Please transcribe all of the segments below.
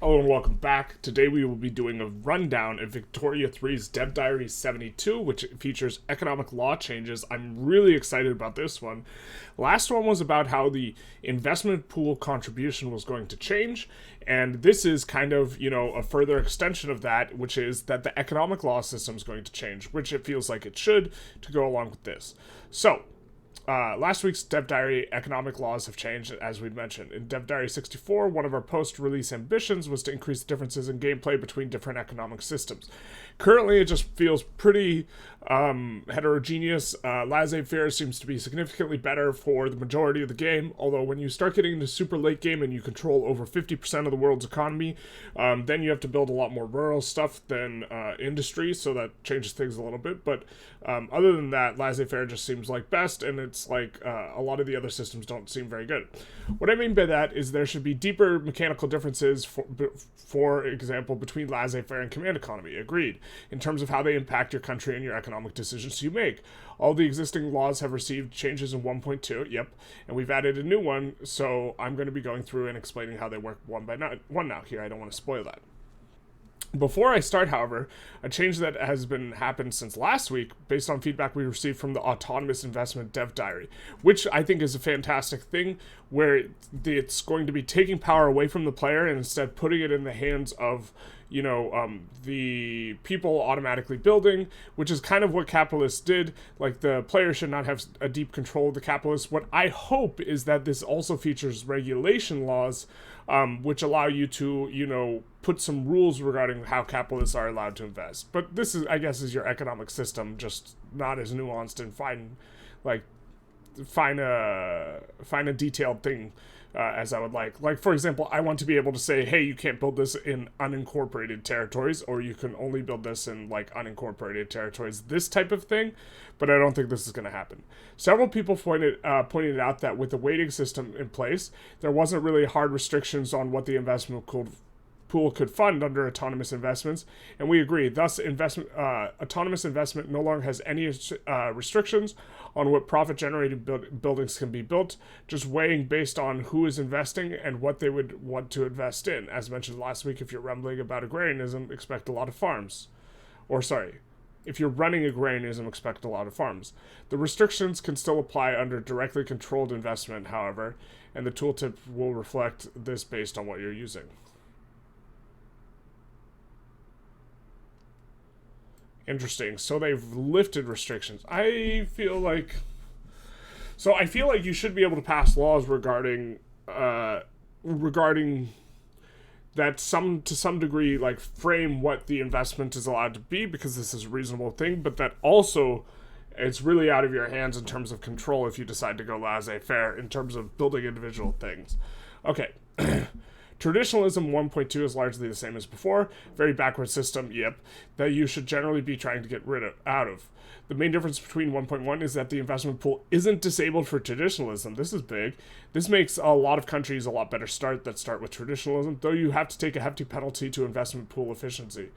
Hello and welcome back. Today we will be doing a rundown of Victoria 3's Dev Diary 72, which features economic law changes. I'm really excited about this one. Last one was about how the investment pool contribution was going to change, and this is kind of, a further extension of that, which is that the economic law system is going to change, which it feels like it should to go along with this. So, last week's Dev Diary economic laws have changed, as we mentioned. In Dev Diary 64, one of our post-release ambitions was to increase differences in gameplay between different economic systems. Currently, it just feels pretty heterogeneous. Laissez-Faire seems to be significantly better for the majority of the game, although when you start getting into super late game and you control over 50% of the world's economy, then you have to build a lot more rural stuff than industry, so that changes things a little bit. But other than that, Laissez-Faire just seems like best, and it's like a lot of the other systems don't seem very good. What I mean by that is there should be deeper mechanical differences, for example, between Laissez-Faire and Command Economy. Agreed. In terms of how they impact your country and your economic decisions you make. All the existing laws have received changes in 1.2, yep, and we've added a new one, so I'm going to be going through and explaining how they work one by one now here. I don't want to spoil that. Before I start, however, a change that has been happened since last week, based on feedback we received from the Autonomous Investment Dev Diary, which I think is a fantastic thing, where it's going to be taking power away from the player and instead putting it in the hands of, the people automatically building, which is kind of what capitalists did. Like, the player should not have a deep control of the capitalists. What I hope is that this also features regulation laws, which allow you to, put some rules regarding how capitalists are allowed to invest. But this is, I guess, is your economic system, just not as nuanced and find a detailed thing as I would like. Like, for example, I want to be able to say, hey, you can't build this in unincorporated territories, or you can only build this in, unincorporated territories, this type of thing, but I don't think this is going to happen. Several people pointed out that with the weighting system in place, there wasn't really hard restrictions on what the investment pool could fund under autonomous investments, and we agree. Thus, autonomous investment no longer has any restrictions on what profit-generating buildings can be built, just weighing based on who is investing and what they would want to invest in. As mentioned last week, if you're rumbling about agrarianism, expect a lot of farms. If you're running agrarianism, expect a lot of farms. The restrictions can still apply under directly controlled investment, however, and the tooltip will reflect this based on what you're using. Interesting. So they've lifted restrictions. I feel like you should be able to pass laws regarding that to some degree, like, frame what the investment is allowed to be, because this is a reasonable thing, but that also it's really out of your hands in terms of control if you decide to go laissez-faire in terms of building individual things. Okay. Traditionalism 1.2 is largely the same as before. Very backward system, yep, that you should generally be trying to get out of. The main difference between 1.1 is that the investment pool isn't disabled for traditionalism. This is big. This makes a lot of countries a lot better start with traditionalism, though you have to take a hefty penalty to investment pool efficiency,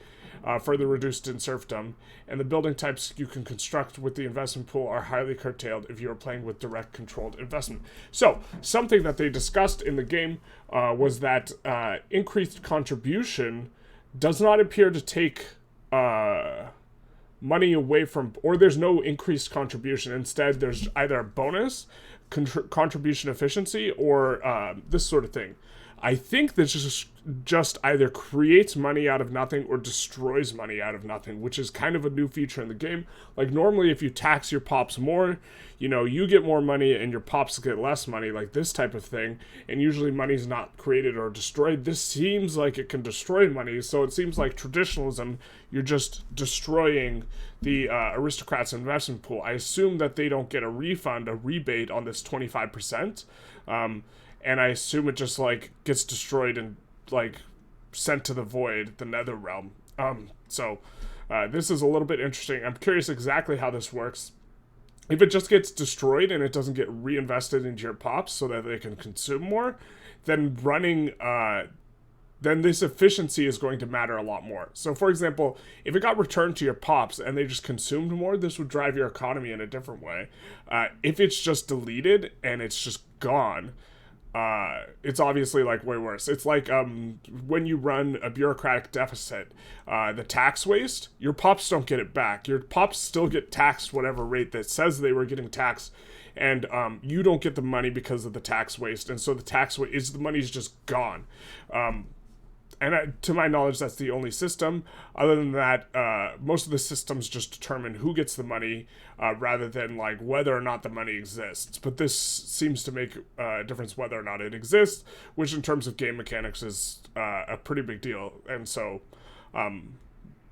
further reduced in serfdom, and the building types you can construct with the investment pool are highly curtailed if you are playing with direct controlled investment. So, something that they discussed in the game was that increased contribution does not appear to take money away from, or there's no increased contribution. Instead, there's either a bonus, contribution efficiency, or this sort of thing. I think this just either creates money out of nothing or destroys money out of nothing, which is kind of a new feature in the game. Like, normally if you tax your pops more, you get more money and your pops get less money, like this type of thing, and usually money's not created or destroyed. This seems like it can destroy money, so it seems like traditionalism, you're just destroying the aristocrats' investment pool. I assume that they don't get a rebate on this 25%, and I assume it just, gets destroyed and, sent to the void, the nether realm. This is a little bit interesting. I'm curious exactly how this works. If it just gets destroyed and it doesn't get reinvested into your pops so that they can consume more, then then this efficiency is going to matter a lot more. So, for example, if it got returned to your pops and they just consumed more, this would drive your economy in a different way. If it's just deleted and it's just gone, it's obviously like way worse. It's like when you run a bureaucratic deficit, the tax waste, your pops don't get it back. Your pops still get taxed whatever rate that says they were getting taxed, and you don't get the money because of the tax waste, and so the money's just gone. And to my knowledge, that's the only system. Other than that, most of the systems just determine who gets the money rather than like whether or not the money exists. But this seems to make a difference whether or not it exists, which in terms of game mechanics is a pretty big deal. And so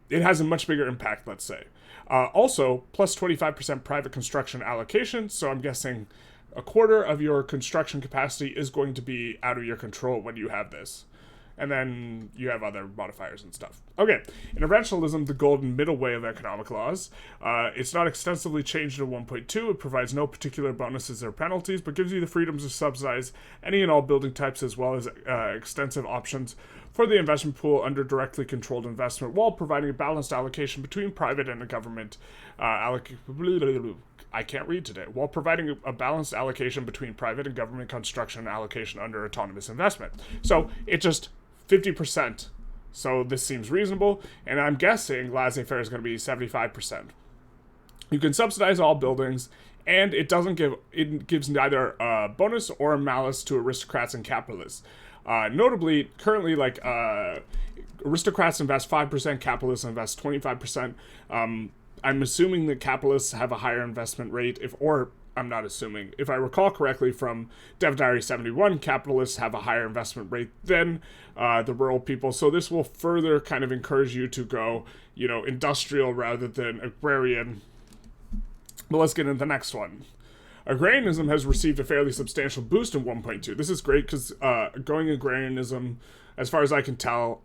it has a much bigger impact, let's say. Also, plus 25% private construction allocation. So I'm guessing a quarter of your construction capacity is going to be out of your control when you have this. And then you have other modifiers and stuff. Okay, interventionalism, the golden middle way of economic laws. It's not extensively changed in 1.2. It provides no particular bonuses or penalties, but gives you the freedoms to subsidize any and all building types as well as extensive options for the investment pool under directly controlled investment while providing a balanced allocation between private and the government I can't read today. While providing a balanced allocation between private and government construction allocation under autonomous investment. So it just 50%. So this seems reasonable, and I'm guessing laissez-faire is going to be 75%. You can subsidize all buildings, and it gives neither a bonus or a malus to aristocrats and capitalists. Notably, currently, like aristocrats invest 5%, capitalists invest 25%. I'm assuming that capitalists have a higher investment rate, I'm not assuming. If I recall correctly from Dev Diary 71, capitalists have a higher investment rate than the rural people. So this will further kind of encourage you to go, industrial rather than agrarian. But let's get into the next one. Agrarianism has received a fairly substantial boost in 1.2. This is great because going agrarianism, as far as I can tell,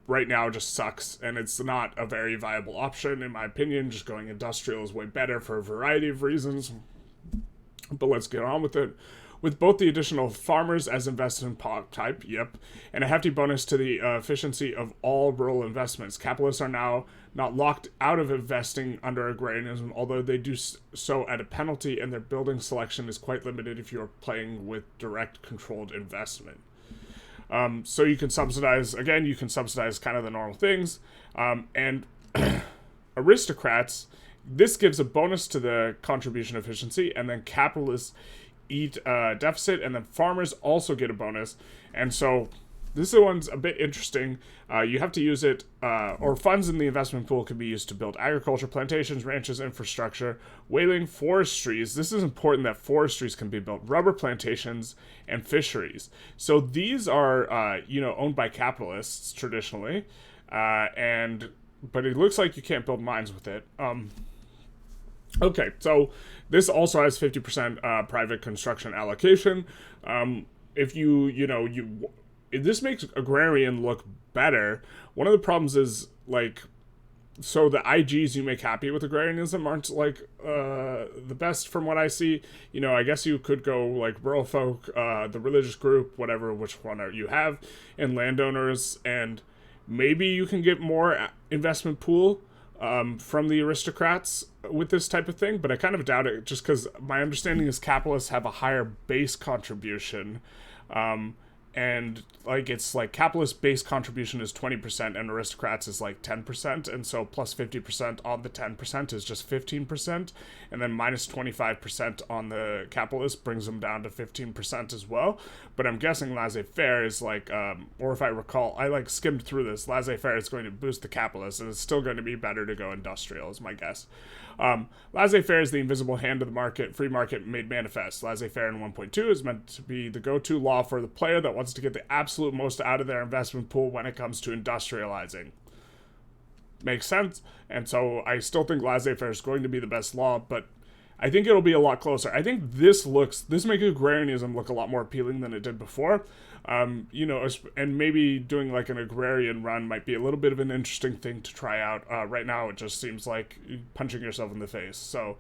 right now just sucks, and it's not a very viable option, in my opinion. Just going industrial is way better for a variety of reasons. But let's get on with it. With both the additional farmers as invested in pop type, and a hefty bonus to the efficiency of all rural investments. Capitalists are now not locked out of investing under agrarianism, although they do so at a penalty, and their building selection is quite limited if you're playing with direct controlled investment. So you can subsidize kind of the normal things. And aristocrats, this gives a bonus to the contribution efficiency, and then capitalists eat deficit, and then farmers also get a bonus. And so this one's a bit interesting. You have to use it, or funds in the investment pool can be used to build agriculture, plantations, ranches, infrastructure, whaling, forestries. This is important that forestries can be built, rubber plantations, and fisheries. So these are, owned by capitalists traditionally, but it looks like you can't build mines with it. Okay, so this also has 50% private construction allocation. If this makes agrarian look better. One of the problems is so the IGs you make happy with agrarianism aren't the best from what I see. I guess you could go like rural folk, the religious group, whatever, which one you have, and landowners, and maybe you can get more investment pool from the aristocrats with this type of thing, but I kind of doubt it just because my understanding is capitalists have a higher base contribution, and it's capitalist base contribution is 20% and aristocrats is 10%, and so plus 50% on the 10% is just 15%, and then minus 25% on the capitalist brings them down to 15% as well. But I'm guessing laissez-faire is or if I recall, I skimmed through this, laissez-faire is going to boost the capitalist, and it's still going to be better to go industrial is my guess. Laissez-faire is the invisible hand of the market, free market made manifest. Laissez-faire in 1.2 is meant to be the go-to law for the player that wants to get the absolute most out of their investment pool when it comes to industrializing. Makes sense. And so I still think laissez-faire is going to be the best law, but I think it'll be a lot closer. I think this makes agrarianism look a lot more appealing than it did before. And maybe doing an agrarian run might be a little bit of an interesting thing to try out. Right now, it just seems like punching yourself in the face. So,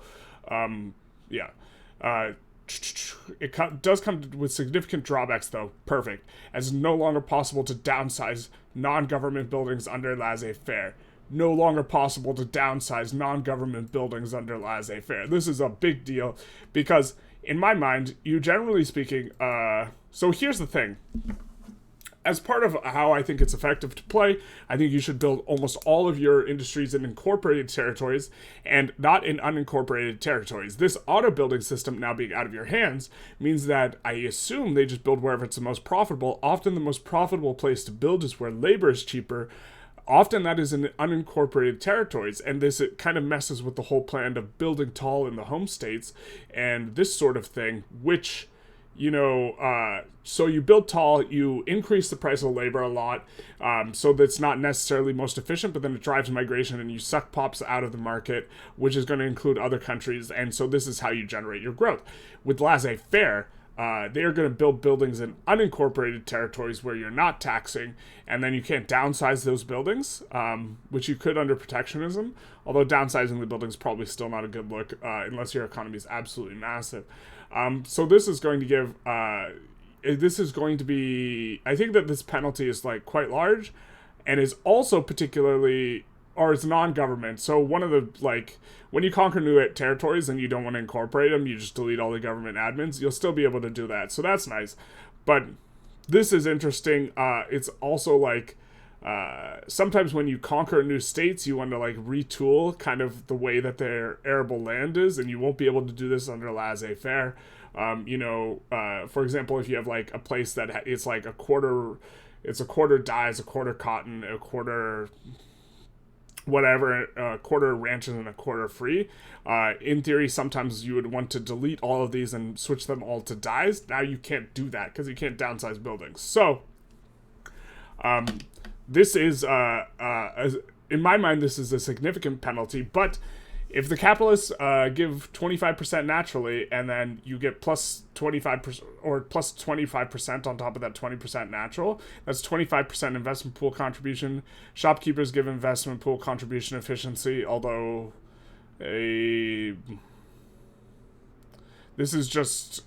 it does come with significant drawbacks, though. Perfect. As it's no longer possible to downsize non-government buildings under laissez-faire. No longer possible to downsize non-government buildings under laissez-faire. This is a big deal because, in my mind, you generally speaking, So here's the thing. As part of how I think it's effective to play, I think you should build almost all of your industries in incorporated territories and not in unincorporated territories. This auto building system now being out of your hands means that I assume they just build wherever it's the most profitable. Often the most profitable place to build is where labor is cheaper. Often that is in unincorporated territories, and this it kind of messes with the whole plan of building tall in the home states and this sort of thing, which, so you build tall, you increase the price of labor a lot, so that's not necessarily most efficient, but then it drives migration and you suck pops out of the market, which is going to include other countries, and so this is how you generate your growth. With Laissez-Faire, they are going to build buildings in unincorporated territories where you're not taxing, and then you can't downsize those buildings, which you could under protectionism, although downsizing the buildings is probably still not a good look unless your economy is absolutely massive. So this is going to give, I think that this penalty is like quite large and is also particularly, or it's non-government. So one of the, when you conquer new territories and you don't want to incorporate them, you just delete all the government admins, you'll still be able to do that. So that's nice. But this is interesting. It's also sometimes when you conquer new states, you want to retool kind of the way that their arable land is, and you won't be able to do this under laissez-faire. For example, if you have a place that it's a quarter dyes, a quarter cotton, a quarter whatever, a quarter ranches and a quarter free. In theory, sometimes you would want to delete all of these and switch them all to dyes. Now you can't do that because you can't downsize buildings. So, this is, in my mind, this is a significant penalty, but if the capitalists give 25% naturally, and then you get plus 25% or plus 25% on top of that 20% natural, that's 25% investment pool contribution. Shopkeepers give investment pool contribution efficiency, although this is just,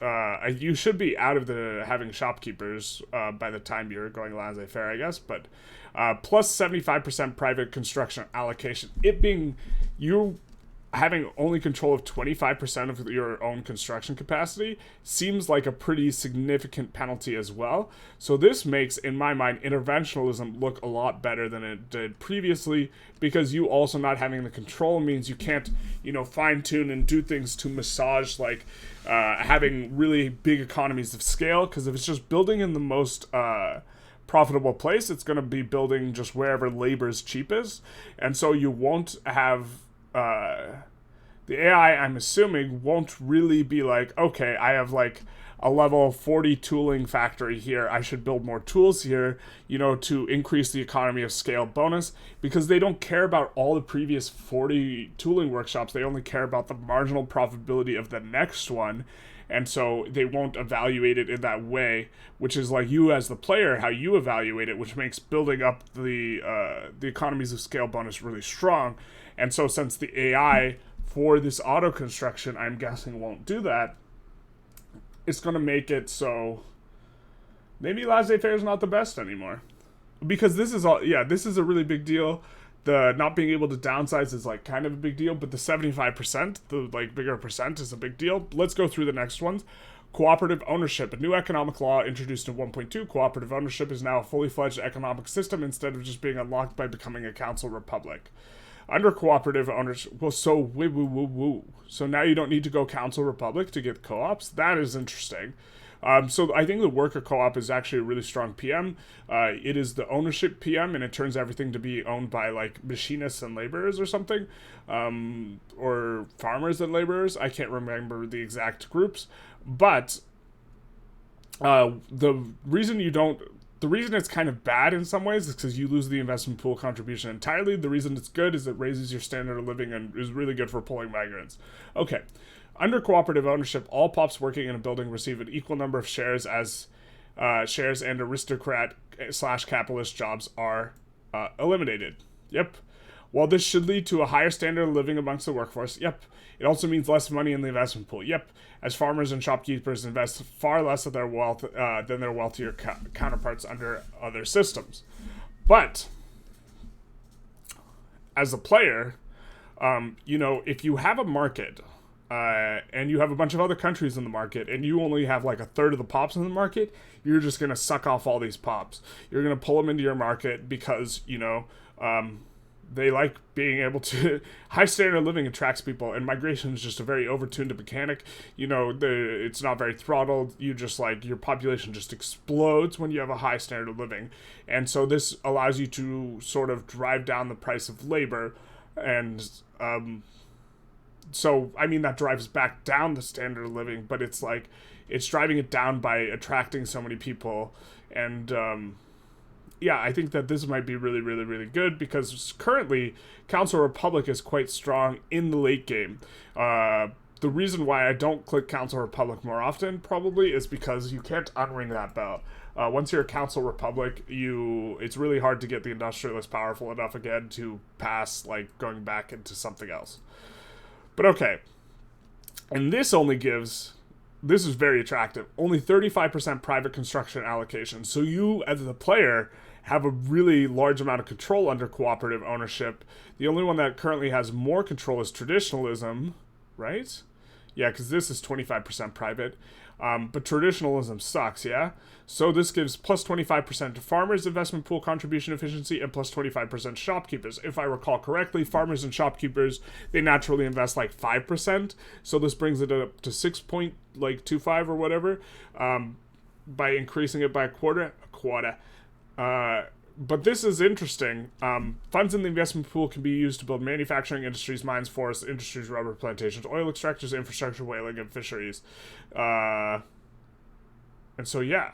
you should be out of the having shopkeepers by the time you're going laissez-faire, I guess, but plus 75% private construction allocation. It being you having only control of 25% of your own construction capacity seems like a pretty significant penalty as well. So this makes, in my mind, interventionalism look a lot better than it did previously, because you also not having the control means you can't, fine-tune and do things to massage, having really big economies of scale, because if it's just building in the most profitable place, it's going to be building just wherever labor is cheapest, and so you won't have the AI, I'm assuming, won't really be okay, I have a level 40 tooling factory here, I should build more tools here, to increase the economy of scale bonus, because they don't care about all the previous 40 tooling workshops, they only care about the marginal profitability of the next one, and so they won't evaluate it in that way, which is you as the player, how you evaluate it, which makes building up the economies of scale bonus really strong. And so since the AI for this auto construction, I'm guessing, won't do that, it's going to make it so maybe laissez-faire is not the best anymore. Because this is a really big deal. The not being able to downsize is kind of a big deal, but the 75%, the bigger percent, is a big deal. Let's go through the next ones. Cooperative ownership. A new economic law introduced in 1.2. Cooperative ownership is now a fully fledged economic system instead of just being unlocked by becoming a council republic. Under cooperative ownership, so now you don't need to go council republic to get co-ops? That is interesting. So I think the worker co-op is actually a really strong PM. It is the ownership PM, and it turns everything to be owned by machinists and laborers or something, or farmers and laborers. I can't remember the exact groups, but the reason it's kind of bad in some ways is because you lose the investment pool contribution entirely. The reason it's good is it raises your standard of living and is really good for pulling migrants. Okay. Under cooperative ownership, all pops working in a building receive an equal number of shares as shares, and aristocrat/capitalist jobs are eliminated. Yep. While this should lead to a higher standard of living amongst the workforce, yep. It also means less money in the investment pool, yep. As farmers and shopkeepers invest far less of their wealth than their wealthier counterparts under other systems. But as a player, if you have a market and you have a bunch of other countries in the market, and you only have like a third of the pops in the market, you're just going to suck off all these pops. You're going to pull them into your market because, they like being able to. High standard of living attracts people, and migration is just a very overtuned mechanic. It's not very throttled. You just your population just explodes when you have a high standard of living, and so this allows you to sort of drive down the price of labor, and so I mean that drives back down the standard of living, but it's driving it down by attracting so many people, and I think that this might be really, really, really good because currently Council Republic is quite strong in the late game. The reason why I don't click Council Republic more often probably is because you can't unring that bell. Once you're a Council Republic, it's really hard to get the industrialists powerful enough again to pass going back into something else. But okay, and this is very attractive, only 35% private construction allocation. So you, as the player, have a really large amount of control under cooperative ownership. The only one that currently has more control is traditionalism, right? Yeah, because this is 25% private. But traditionalism sucks, yeah? So this gives plus 25% to farmers' investment pool contribution efficiency and plus 25% shopkeepers. If I recall correctly, farmers and shopkeepers, they naturally invest 5%. So this brings it up to 6.25 or whatever by increasing it by a quarter. But this is interesting. Funds in the investment pool can be used to build manufacturing industries, mines, forests, industries, rubber plantations, oil extractors, infrastructure, whaling, and fisheries. And so, yeah.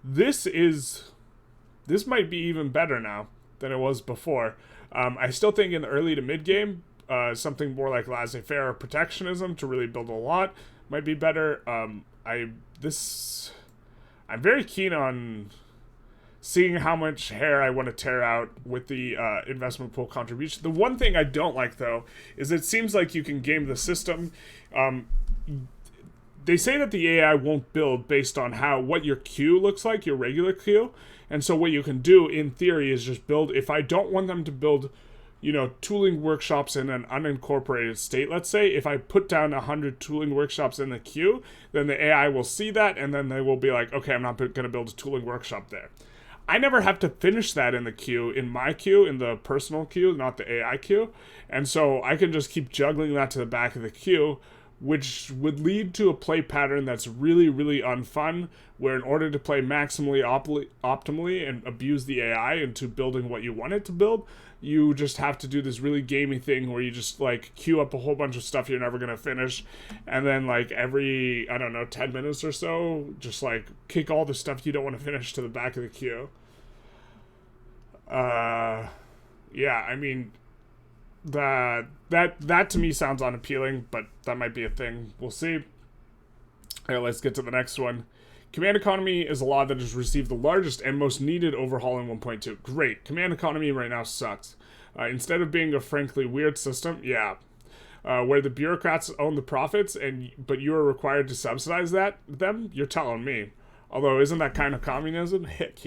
This might be even better now than it was before. I still think in the early to mid-game, something more like Laissez-Faire or Protectionism to really build a lot might be better. I'm very keen on seeing how much hair I want to tear out with the investment pool contribution. The one thing I don't like, though, is it seems like you can game the system. They say that the AI won't build based on what your queue looks like, your regular queue. And so what you can do, in theory, is just build. If I don't want them to build, tooling workshops in an unincorporated state, let's say, if I put down 100 tooling workshops in the queue, then the AI will see that, and then they will be like, okay, I'm not going to build a tooling workshop there. I never have to finish that in the queue, in my queue, in the personal queue, not the AI queue. And so I can just keep juggling that to the back of the queue, which would lead to a play pattern that's really, really unfun, where in order to play maximally optimally and abuse the AI into building what you want it to build, you just have to do this really gamey thing where you just queue up a whole bunch of stuff you're never going to finish, and then every 10 minutes or so just kick all the stuff you don't want to finish to the back of the queue. I mean, that to me sounds unappealing, but that might be a thing. We'll see. Alright, let's get to the next one. Command economy is a law that has received the largest and most needed overhaul in 1.2. Great. Command economy right now sucks. Instead of being a frankly weird system, where the bureaucrats own the profits, but you are required to subsidize them, you're telling me. Although, isn't that kind of communism? Hick.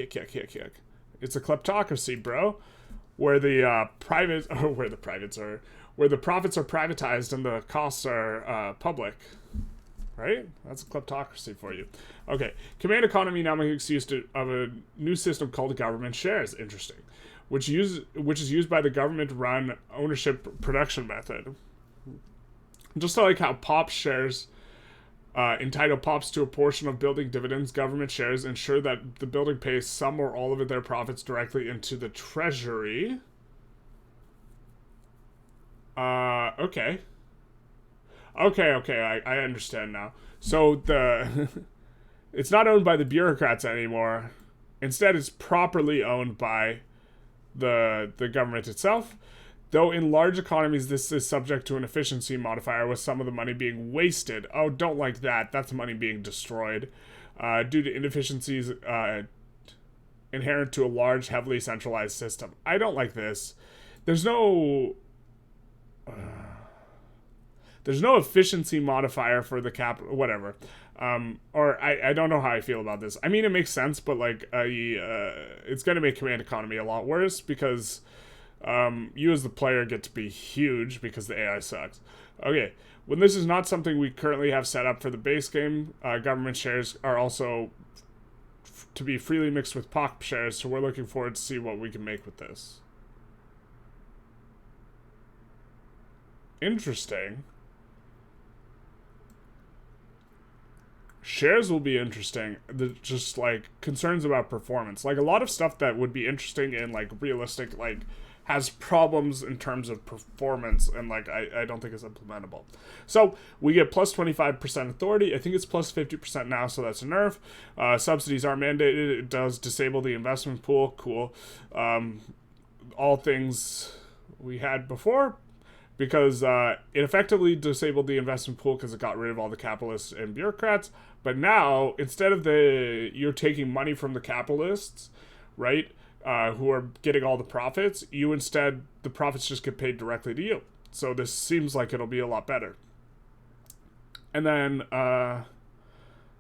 It's a kleptocracy, bro. Where the profits are privatized and the costs are public. Right? That's a kleptocracy for you. Okay. Command economy now makes use of a new system called government shares. Interesting. Which is used by the government to run ownership production method. Just like how POP shares entitle POPs to a portion of building dividends, government shares ensure that the building pays some or all of their profits directly into the treasury. Okay. Okay, I understand now. So it's not owned by the bureaucrats anymore. Instead, it's properly owned by the government itself. Though in large economies, this is subject to an efficiency modifier, with some of the money being wasted. Oh, don't like that. That's money being destroyed due to inefficiencies inherent to a large, heavily centralized system. I don't like this. There's no efficiency modifier for the capital, whatever. Or I don't know how I feel about this. I mean, it makes sense, but it's going to make command economy a lot worse because You as the player get to be huge because the AI sucks. Okay, when this is not something we currently have set up for the base game, government shares are also to be freely mixed with POC shares, so we're looking forward to see what we can make with this. Interesting. Shares will be interesting. Just like concerns about performance, like a lot of stuff that would be interesting in like realistic, like has problems in terms of performance, and like I don't think it's implementable. So we get plus 25% authority. I think it's plus 50% now, so that's a nerf. Subsidies are mandated. It does disable the investment pool. Cool. All things we had before, because it effectively disabled the investment pool because it got rid of all the capitalists and bureaucrats. But now, instead of you're taking money from the capitalists, right, who are getting all the profits, the profits just get paid directly to you. So this seems like it'll be a lot better. And then, yeah,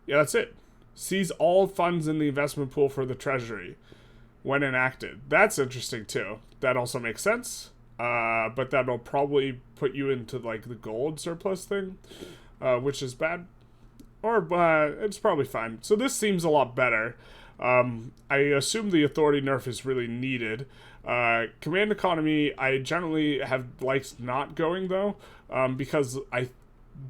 that's it. Seize all funds in the investment pool for the treasury when enacted. That's interesting too. That also makes sense. But that'll probably put you into like the gold surplus thing, which is bad. Or it's probably fine. So this seems a lot better. I assume the authority nerf is really needed. Command economy, I generally have liked not going though, because I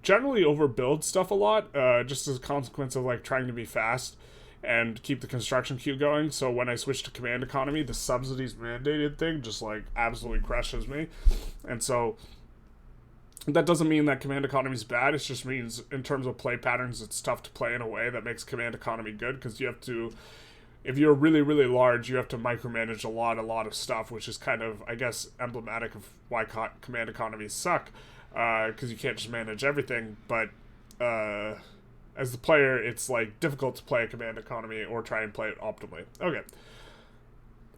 generally overbuild stuff a lot, just as a consequence of like trying to be fast and keep the construction queue going. So when I switch to command economy, the subsidies mandated thing just like absolutely crushes me. And so that doesn't mean that command economy is bad. It just means in terms of play patterns, it's tough to play in a way that makes command economy good, because you have to, if you're really, really large, you have to micromanage a lot of stuff, which is kind of, I guess, emblematic of why command economies suck, because you can't just manage everything. But as the player, it's like difficult to play a command economy or try and play it optimally. Okay.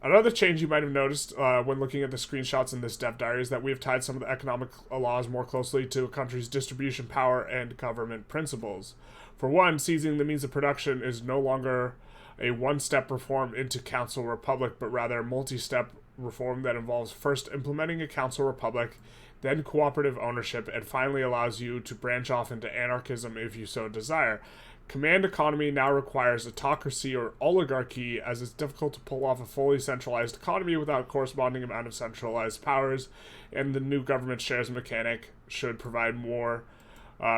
Another change you might have noticed when looking at the screenshots in this dev diary is that we have tied some of the economic laws more closely to a country's distribution power and government principles. For one, seizing the means of production is no longer a one-step reform into council republic, but rather a multi-step reform that involves first implementing a council republic, then cooperative ownership, and finally allows you to branch off into anarchism if you so desire. Command economy now requires autocracy or oligarchy, as it's difficult to pull off a fully centralized economy without corresponding amount of centralized powers, and the new government shares mechanic should provide more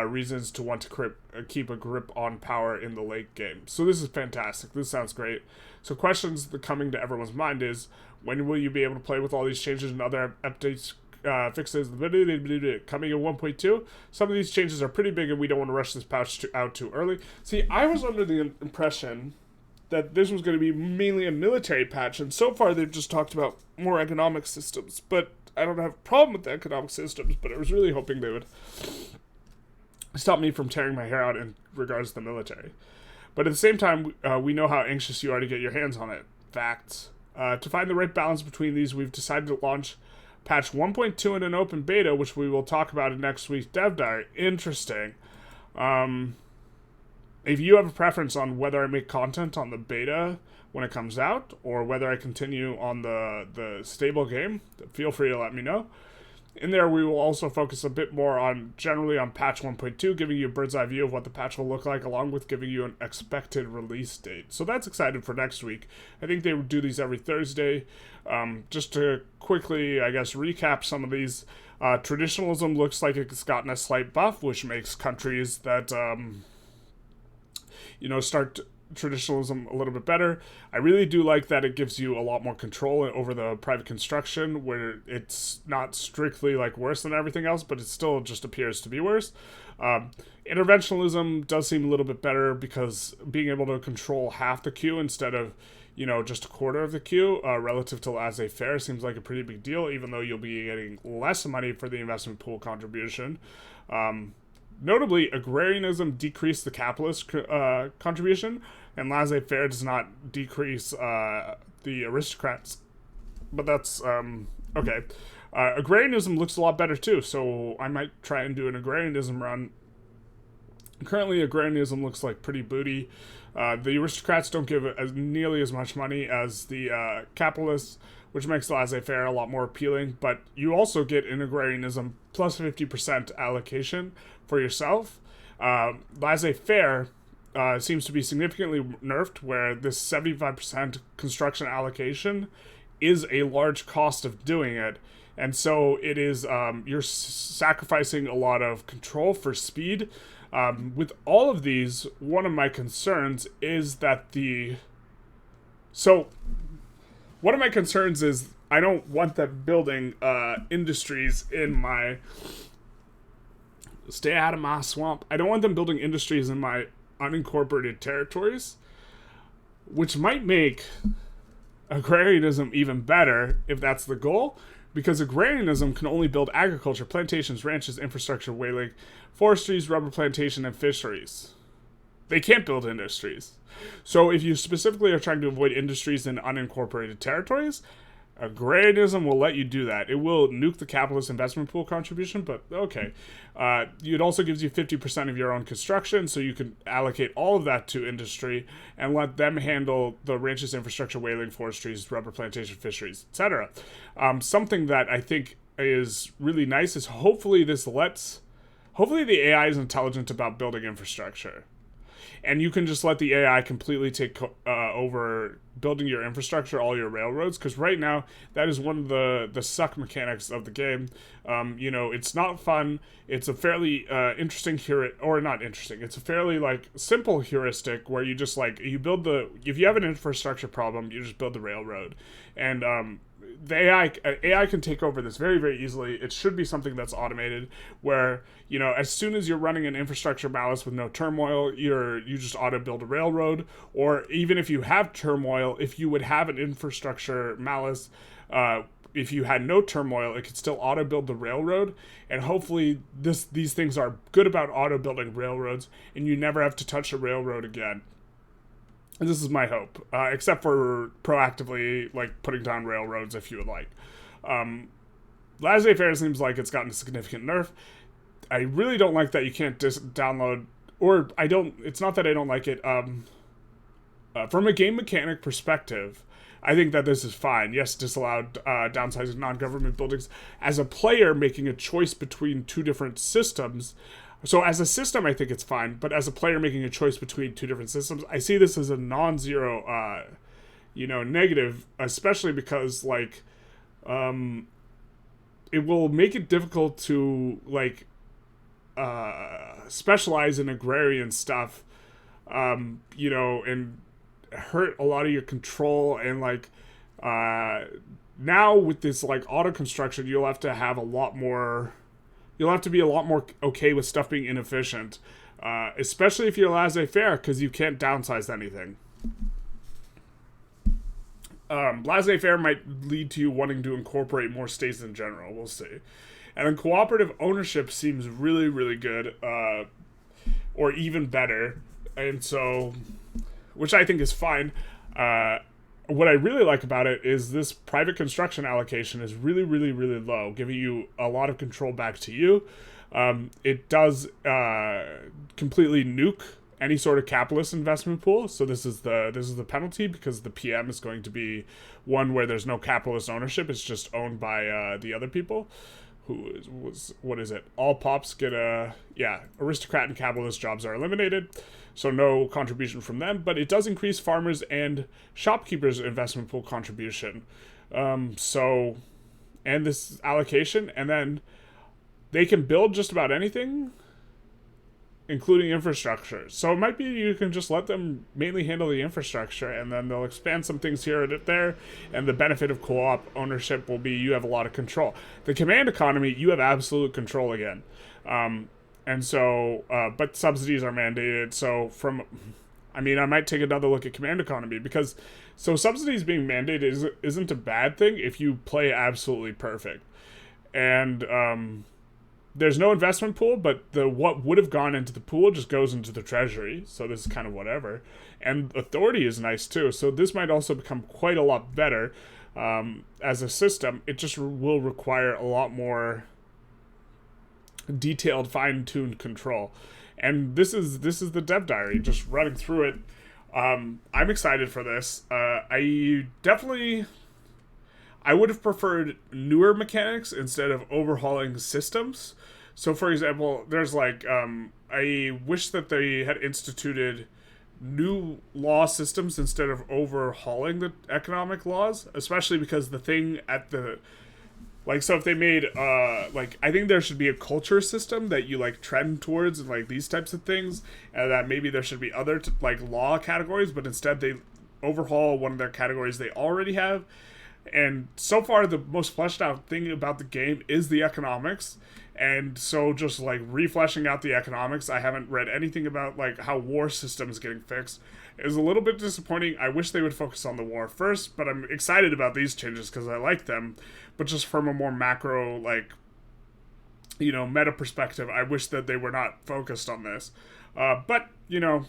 reasons to want to keep a grip on power in the late game. So this is fantastic. This sounds great. So questions that coming to everyone's mind is, when will you be able to play with all these changes and other updates, fixes coming in 1.2? Some of these changes are pretty big and we don't want to rush this patch out too early. See, I was under the impression that this was going to be mainly a military patch, and so far they've just talked about more economic systems, but I don't have a problem with the economic systems, but I was really hoping they would stop me from tearing my hair out in regards to the military. But at the same time, we know how anxious you are to get your hands on it. Facts. To find the right balance between these, we've decided to launch patch 1.2 in an open beta, which we will talk about in next week's dev diary. Interesting. If you have a preference on whether I make content on the beta when it comes out, or whether I continue on the stable game, feel free to let me know. In there, we will also focus a bit more generally on patch 1.2, giving you a bird's eye view of what the patch will look like, along with giving you an expected release date. So that's excited for next week. I think they would do these every Thursday. Just to quickly, I guess, recap some of these, traditionalism looks like it's gotten a slight buff, which makes countries that, start traditionalism a little bit better. I really do like that it gives you a lot more control over the private construction, where it's not strictly like worse than everything else, but it still just appears to be worse. Interventionalism does seem a little bit better, because being able to control half the queue instead of just a quarter of the queue relative to Laissez Faire seems like a pretty big deal, even though you'll be getting less money for the investment pool contribution. Notably, Agrarianism decreased the capitalist contribution, and Laissez Faire does not decrease the aristocrats. But that's okay. Agrarianism looks a lot better too, so I might try and do an Agrarianism run. Currently, Agrarianism looks like pretty booty. The aristocrats don't give nearly as much money as the capitalists, which makes laissez-faire a lot more appealing. But you also get in agrarianism plus 50% allocation for yourself. Laissez-faire seems to be significantly nerfed, where this 75% construction allocation is a large cost of doing it. And so it is, you're sacrificing a lot of control for speed. With all of these, one of my concerns is that one of my concerns is I don't want them building industries in my... Stay out of my swamp. I don't want them building industries in my unincorporated territories, which might make agrarianism even better if that's the goal, because agrarianism can only build agriculture, plantations, ranches, infrastructure, whaling, forestries, rubber plantation, and fisheries. They can't build industries. So if you specifically are trying to avoid industries in unincorporated territories, agrarianism will let you do that. It will nuke the capitalist investment pool contribution, but okay. It also gives you 50% of your own construction, so you can allocate all of that to industry and let them handle the ranches, infrastructure, whaling, forestries, rubber plantation, fisheries, etc. Something that I think is really nice is hopefully the AI is intelligent about building infrastructure. And you can just let the AI completely take over building your infrastructure, all your railroads, because right now that is one of the suck mechanics of the game. It's not fun. It's a fairly interesting it's a fairly simple heuristic where you just if you have an infrastructure problem, you just build the railroad, and the AI can take over this very, very easily. It should be something that's automated where, as soon as you're running an infrastructure malice with no turmoil, you just auto build a railroad. Or even if you have turmoil, if you would have an infrastructure malice, if you had no turmoil, it could still auto build the railroad. And hopefully these things are good about auto building railroads, and you never have to touch a railroad again. And this is my hope, except for proactively putting down railroads if you would like. Laissez-faire seems like it's gotten a significant nerf. I really don't like that you can't download, or it's not that I don't like it. From a game mechanic perspective, I think that this is fine. Yes, disallowed downsizing non-government buildings. As a player making a choice between two different systems, so as a system, I think it's fine, but as a player making a choice between two different systems, I see this as a non-zero, negative, especially because, it will make it difficult to, specialize in agrarian stuff, and hurt a lot of your control, and, now with this, auto construction, you'll have to be a lot more okay with stuff being inefficient, especially if you're laissez-faire, because you can't downsize anything. Laissez-faire might lead to you wanting to incorporate more states in general. We'll see. And then cooperative ownership seems really, really good, or even better. And so, which I think is fine. What I really like about it is this private construction allocation is really, really, really low, giving you a lot of control back to you. It does completely nuke any sort of capitalist investment pool. So this is the penalty, because the PM is going to be one where there's no capitalist ownership. It's just owned by the other people. What is it? All pops get aristocrat and capitalist jobs are eliminated, so no contribution from them, but it does increase farmers and shopkeepers' investment pool contribution. And this allocation, and then they can build just about anything, including infrastructure. So it might be you can just let them mainly handle the infrastructure, and then they'll expand some things here and there, and the benefit of co-op ownership will be you have a lot of control. The command economy, you have absolute control again. But subsidies are mandated, so I might take another look at command economy, because subsidies being mandated isn't a bad thing if you play absolutely perfect. And there's no investment pool, but what would have gone into the pool just goes into the treasury, so this is kind of whatever. And authority is nice too, so this might also become quite a lot better as a system. It just will require a lot more detailed, fine-tuned control. And this is the dev diary, just running through it. I'm excited for this. I would have preferred newer mechanics instead of overhauling systems. So, for example, there's like, I wish that they had instituted new law systems instead of overhauling the economic laws, especially because the thing at the like, so if they made like, I think there should be a culture system that you like trend towards and like these types of things, and that maybe there should be other like law categories, but instead they overhaul one of their categories they already have. And so far the most fleshed out thing about the game is the economics, and so just like refleshing out the economics, I haven't read anything about like how war systems getting fixed. It was a little bit disappointing. I wish they would focus on the war first, but I'm excited about these changes because I like them. But just from a more macro, like, you know, meta perspective, I wish that they were not focused on this. But, you know,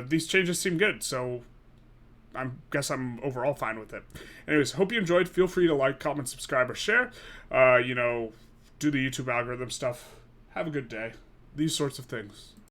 these changes seem good, so I guess I'm overall fine with it. Anyways, hope you enjoyed. Feel free to like, comment, subscribe, or share. You know, do the YouTube algorithm stuff. Have a good day. These sorts of things.